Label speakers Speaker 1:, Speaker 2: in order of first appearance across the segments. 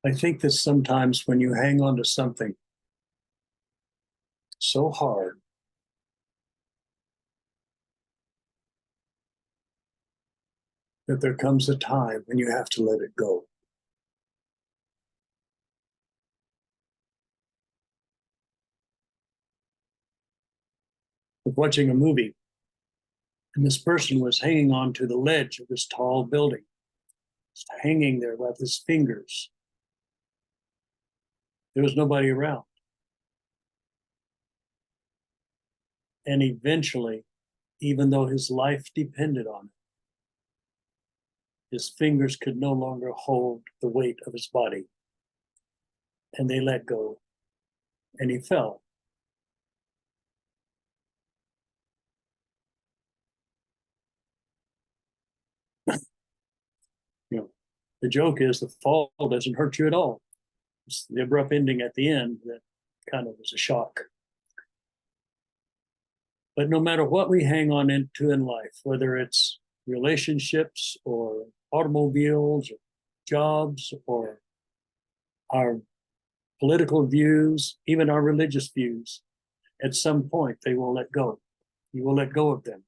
Speaker 1: I think that sometimes when you hang on to something so hard, that there comes a time when you have to let it go. I was watching a movie, and this person was hanging on to the ledge of this tall building, just hanging there with his fingers. There was nobody around. And eventually, even though his life depended on it, his fingers could no longer hold the weight of his body. And they let go, and he fell. You know, the joke is the fall doesn't hurt you at all. It's the abrupt ending at the end that kind of was a shock. But no matter what we hang on into in life, whether it's relationships or automobiles or jobs or our political views, even our religious views, at some point they will let go. You will let go of them.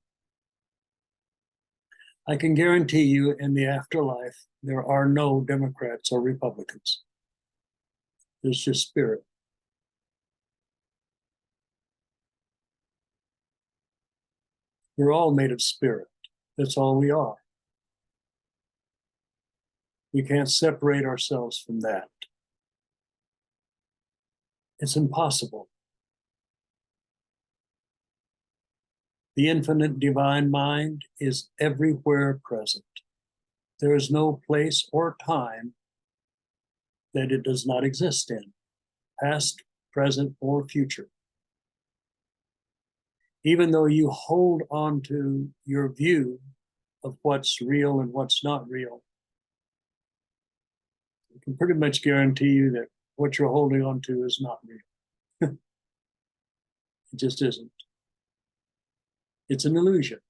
Speaker 1: I can guarantee you in the afterlife, there are no Democrats or Republicans. There's just spirit. We're all made of spirit. That's all we are. We can't separate ourselves from that. It's impossible. The infinite divine mind is everywhere present. There is no place or time that it does not exist in, past, present, or future. Even though you hold on to your view of what's real and what's not real, I can pretty much guarantee you that what you're holding on to is not real. It just isn't. It's an illusion.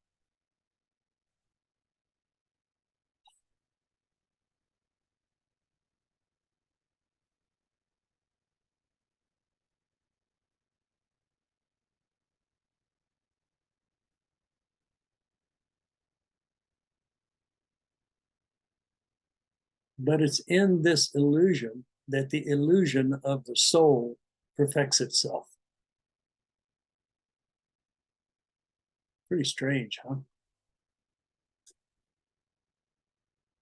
Speaker 1: But it's in this illusion that the illusion of the soul perfects itself. Pretty strange, huh?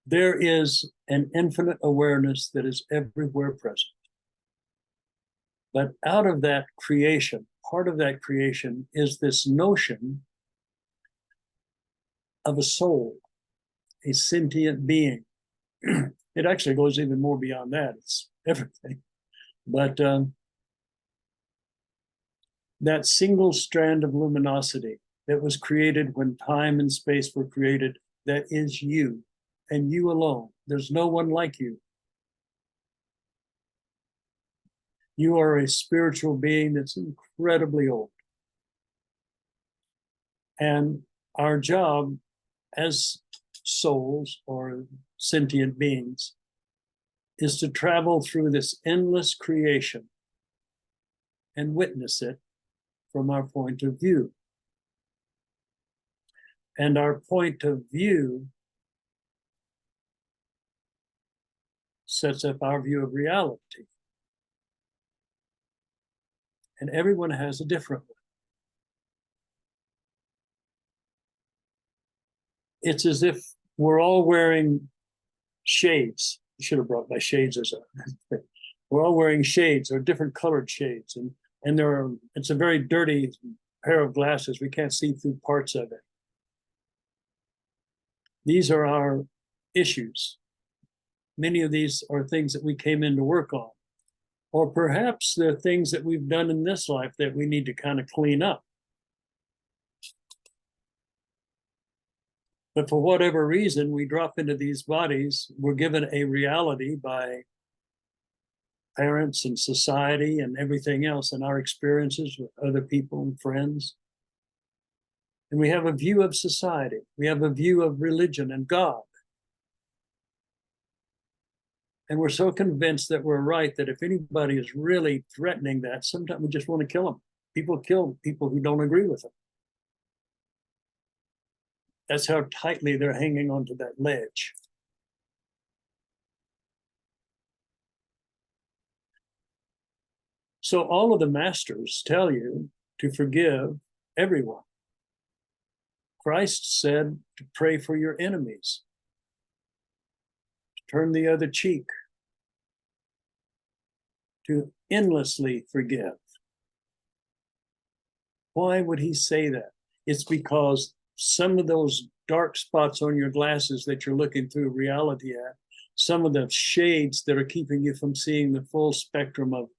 Speaker 1: There is an infinite awareness that is everywhere present. But out of that creation, part of that creation is this notion of a soul, a sentient being. It actually goes even more beyond that. It's everything. But that single strand of luminosity that was created when time and space were created, that is you and you alone. There's no one like you. You are a spiritual being that's incredibly old. And our job as souls or sentient beings is to travel through this endless creation and witness it from our point of view. And our point of view sets up our view of reality. And everyone has a different one. It's as if we're all wearing shades. I should have brought my shades as a. We're all wearing shades or different colored shades, and it's a very dirty pair of glasses. We can't see through parts of it. These are our issues. Many of these are things that we came in to work on. Or perhaps they're things that we've done in this life that we need to kind of clean up. But for whatever reason, we drop into these bodies. We're given a reality by parents and society and everything else, and our experiences with other people and friends. And we have a view of society. We have a view of religion and God. And we're so convinced that we're right that if anybody is really threatening that, sometimes we just want to kill them. People kill people who don't agree with them. That's how tightly they're hanging onto that ledge. So all of the masters tell you to forgive everyone. Christ said to pray for your enemies, to turn the other cheek, to endlessly forgive. Why would he say that? It's because some of those dark spots on your glasses that you're looking through reality at, some of the shades that are keeping you from seeing the full spectrum of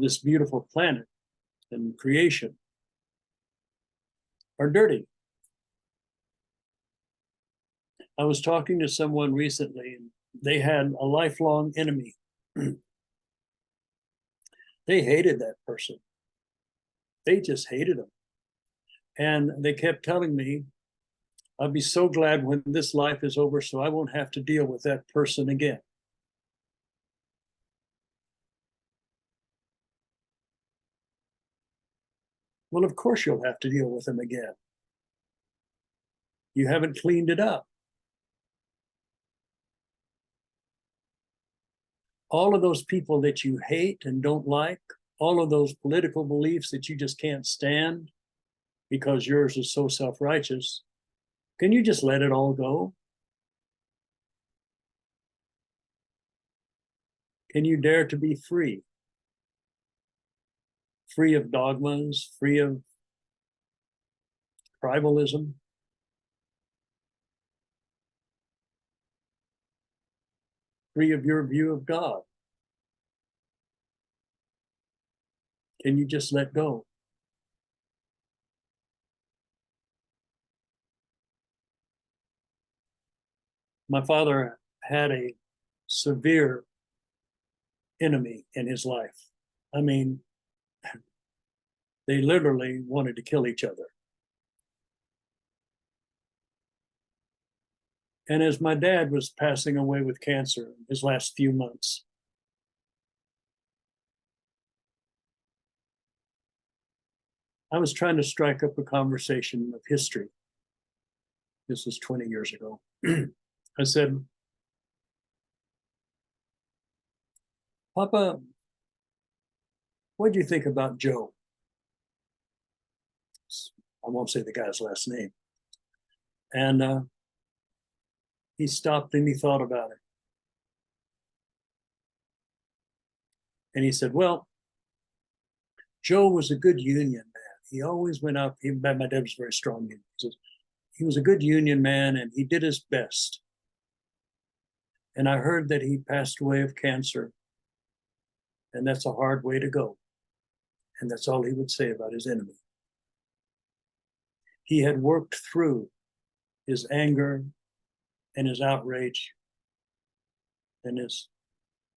Speaker 1: this beautiful planet and creation, are dirty. I was talking to someone recently, and they had a lifelong enemy. They hated that person. They just hated him. And they kept telling me, I'll be so glad when this life is over so I won't have to deal with that person again. Well, of course you'll have to deal with them again. You haven't cleaned it up. All of those people that you hate and don't like, all of those political beliefs that you just can't stand because yours is so self-righteous, can you just let it all go? Can you dare to be free? Free of dogmas, free of tribalism? Free of your view of God? Can you just let go? My father had a severe enemy in his life. I mean, they literally wanted to kill each other. And as my dad was passing away with cancer in his last few months, I was trying to strike up a conversation of history. This was 20 years ago. I said, Papa, what do you think about Joe? I won't say the guy's last name. And he stopped and he thought about it. And he said, well, Joe was a good union man. He always went up. My dad was very strong. He was a good union man and he did his best. And I heard that he passed away of cancer. And that's a hard way to go. And that's all he would say about his enemy. He had worked through his anger and his outrage and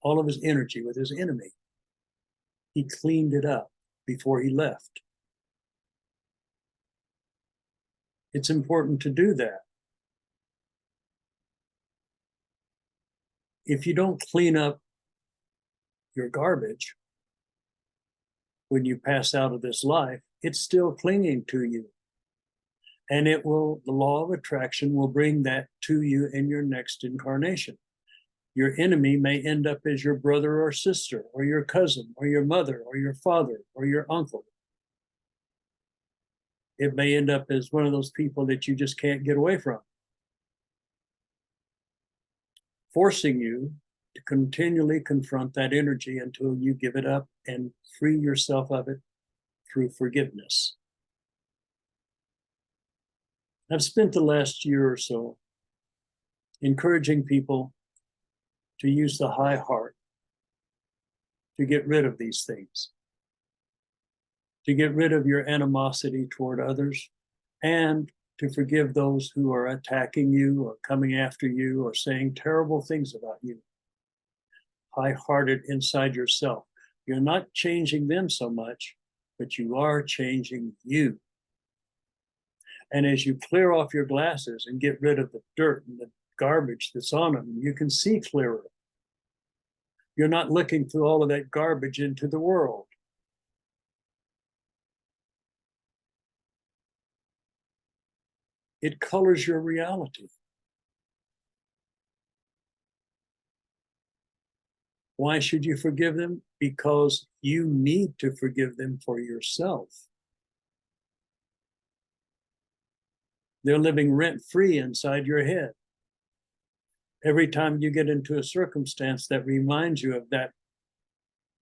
Speaker 1: all of his energy with his enemy. He cleaned it up before he left. It's important to do that. If you don't clean up your garbage when you pass out of this life, it's still clinging to you. And the law of attraction will bring that to you in your next incarnation. Your enemy may end up as your brother or sister, or your cousin, or your mother, or your father, or your uncle. It may end up as one of those people that you just can't get away from, forcing you to continually confront that energy until you give it up and free yourself of it through forgiveness. I've spent the last year or so encouraging people to use the high heart to get rid of these things, to get rid of your animosity toward others, and to forgive those who are attacking you or coming after you or saying terrible things about you. High-hearted inside yourself. You're not changing them so much, but you are changing you. And as you clear off your glasses and get rid of the dirt and the garbage that's on them, you can see clearer. You're not looking through all of that garbage into the world. It colors your reality. Why should you forgive them? Because you need to forgive them for yourself. They're living rent-free inside your head. Every time you get into a circumstance that reminds you of that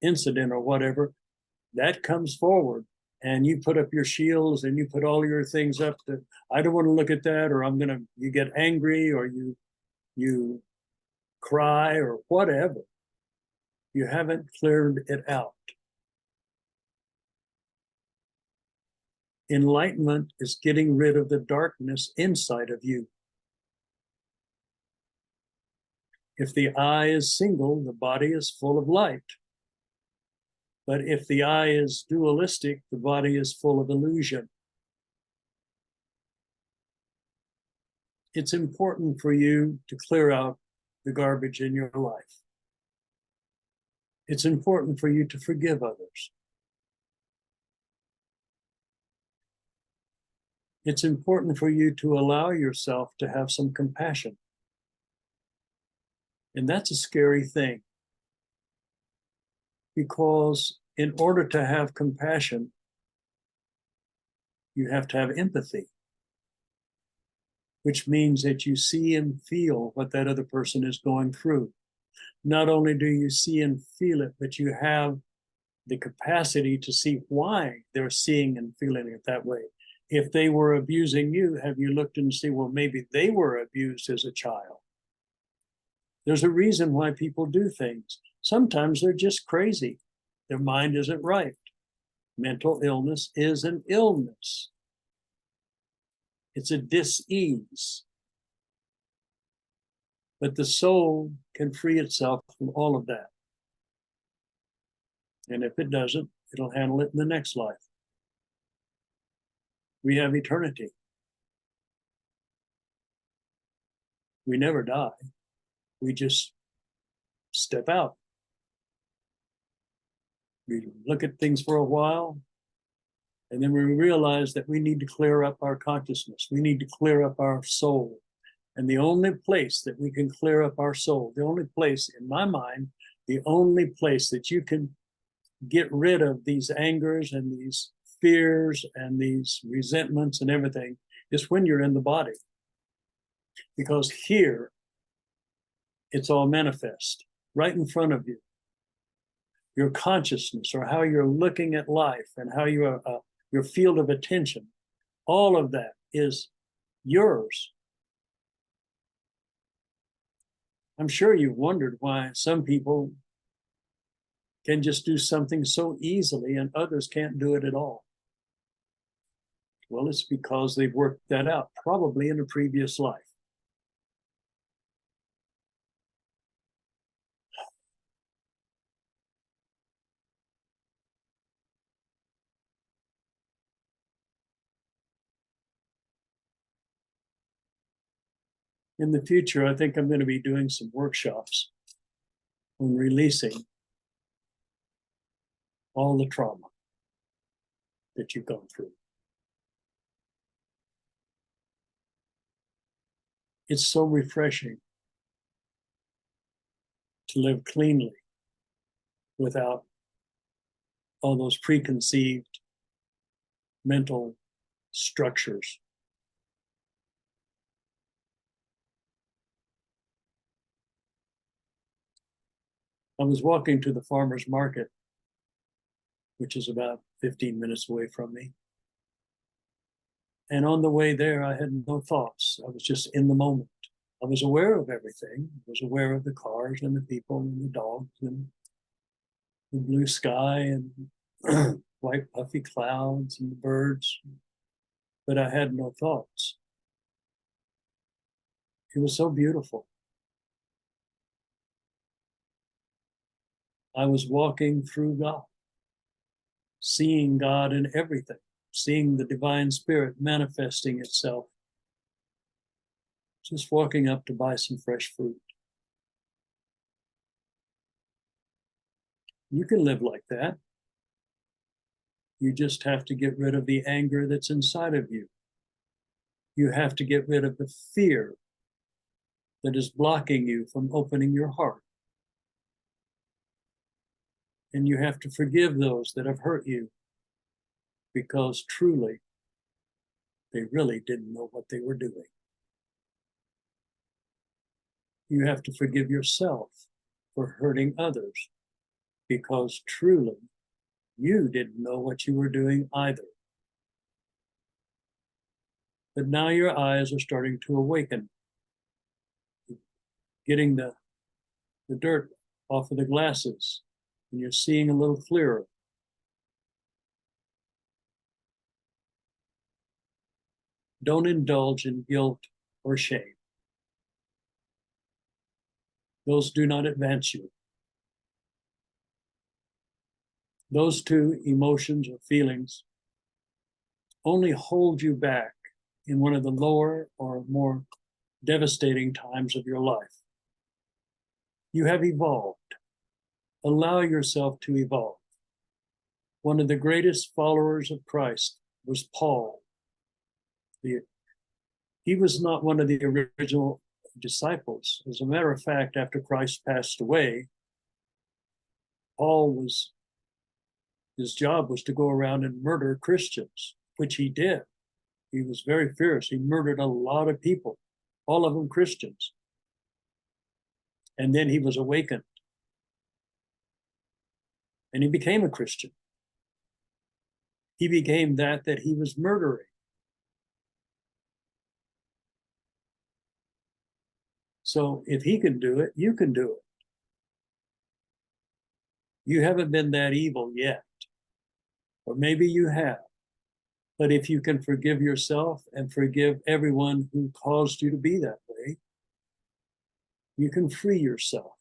Speaker 1: incident or whatever, that comes forward, and you put up your shields and you put all your things up that I don't want to look at that, or you get angry, or you cry, or whatever. You haven't cleared it out. Enlightenment is getting rid of the darkness inside of you. If the eye is single, the body is full of light. But if the eye is dualistic, the body is full of illusion. It's important for you to clear out the garbage in your life. It's important for you to forgive others. It's important for you to allow yourself to have some compassion. And that's a scary thing, because in order to have compassion, you have to have empathy, which means that you see and feel what that other person is going through. Not only do you see and feel it, but you have the capacity to see why they're seeing and feeling it that way. If they were abusing you, have you looked and see, well, maybe they were abused as a child? There's a reason why people do things. Sometimes they're just crazy. Their mind isn't right. Mental illness is an illness. It's a dis-ease. But the soul can free itself from all of that. And if it doesn't, it'll handle it in the next life. We have eternity. We never die. We just step out. We look at things for a while, and then we realize that we need to clear up our consciousness. We need to clear up our soul. And the only place that we can clear up our soul, the only place, in my mind, the only place that you can get rid of these angers and these fears and these resentments and everything is when you're in the body. Because here, it's all manifest right in front of you. Your consciousness, or how you're looking at life, and how your field of attention, all of that is yours. I'm sure you've wondered why some people can just do something so easily and others can't do it at all. Well, it's because they've worked that out, probably in a previous life. In the future, I think I'm going to be doing some workshops on releasing all the trauma that you've gone through. It's so refreshing to live cleanly without all those preconceived mental structures. I was walking to the farmer's market, which is about 15 minutes away from me. And on the way there, I had no thoughts. I was just in the moment. I was aware of everything. I was aware of the cars and the people and the dogs and the blue sky and white puffy clouds and the birds. But I had no thoughts. It was so beautiful. I was walking through God, seeing God in everything, seeing the divine spirit manifesting itself. Just walking up to buy some fresh fruit. You can live like that. You just have to get rid of the anger that's inside of you. You have to get rid of the fear that is blocking you from opening your heart. And you have to forgive those that have hurt you, because truly, they really didn't know what they were doing. You have to forgive yourself for hurting others, because truly, you didn't know what you were doing either. But now your eyes are starting to awaken, getting the dirt off of the glasses, and you're seeing a little clearer. Don't indulge in guilt or shame. Those do not advance you. Those two emotions or feelings only hold you back in one of the lower or more devastating times of your life. You have evolved. Allow yourself to evolve. One of the greatest followers of Christ was Paul. He was not one of the original disciples. As a matter of fact, after Christ passed away, his job was to go around and murder Christians, which he did. He was very fierce. He murdered a lot of people, all of them Christians. And then he was awakened. And he became a Christian. He became that he was murdering. So if he can do it, you can do it. You haven't been that evil yet. Or maybe you have. But if you can forgive yourself and forgive everyone who caused you to be that way, you can free yourself.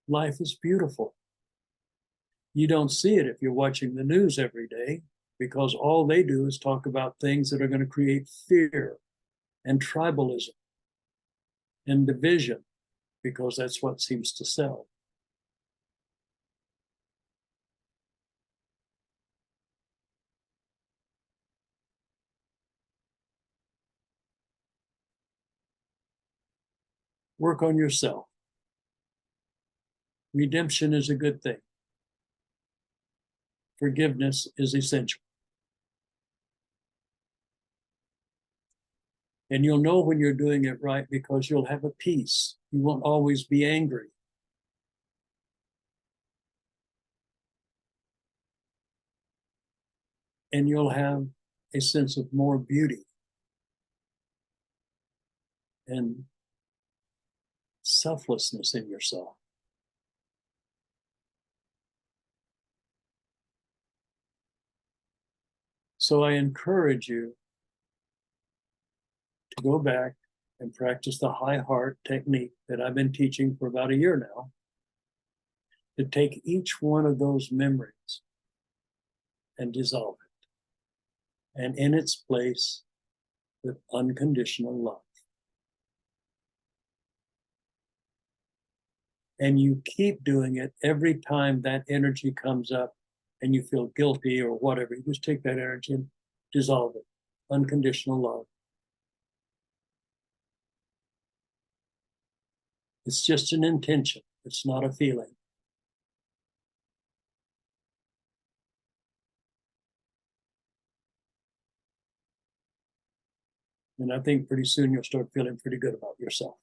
Speaker 1: Life is beautiful. You don't see it if you're watching the news every day, because all they do is talk about things that are going to create fear and tribalism and division, because that's what seems to sell. Work on yourself. Redemption is a good thing. Forgiveness is essential. And you'll know when you're doing it right, because you'll have a peace. You won't always be angry. And you'll have a sense of more beauty and selflessness in yourself. So I encourage you to go back and practice the high heart technique that I've been teaching for about a year now, to take each one of those memories and dissolve it. And in its place, with unconditional love. And you keep doing it every time that energy comes up and you feel guilty or whatever. You just take that energy and dissolve it. Unconditional love. It's just an intention. It's not a feeling. And I think pretty soon you'll start feeling pretty good about yourself.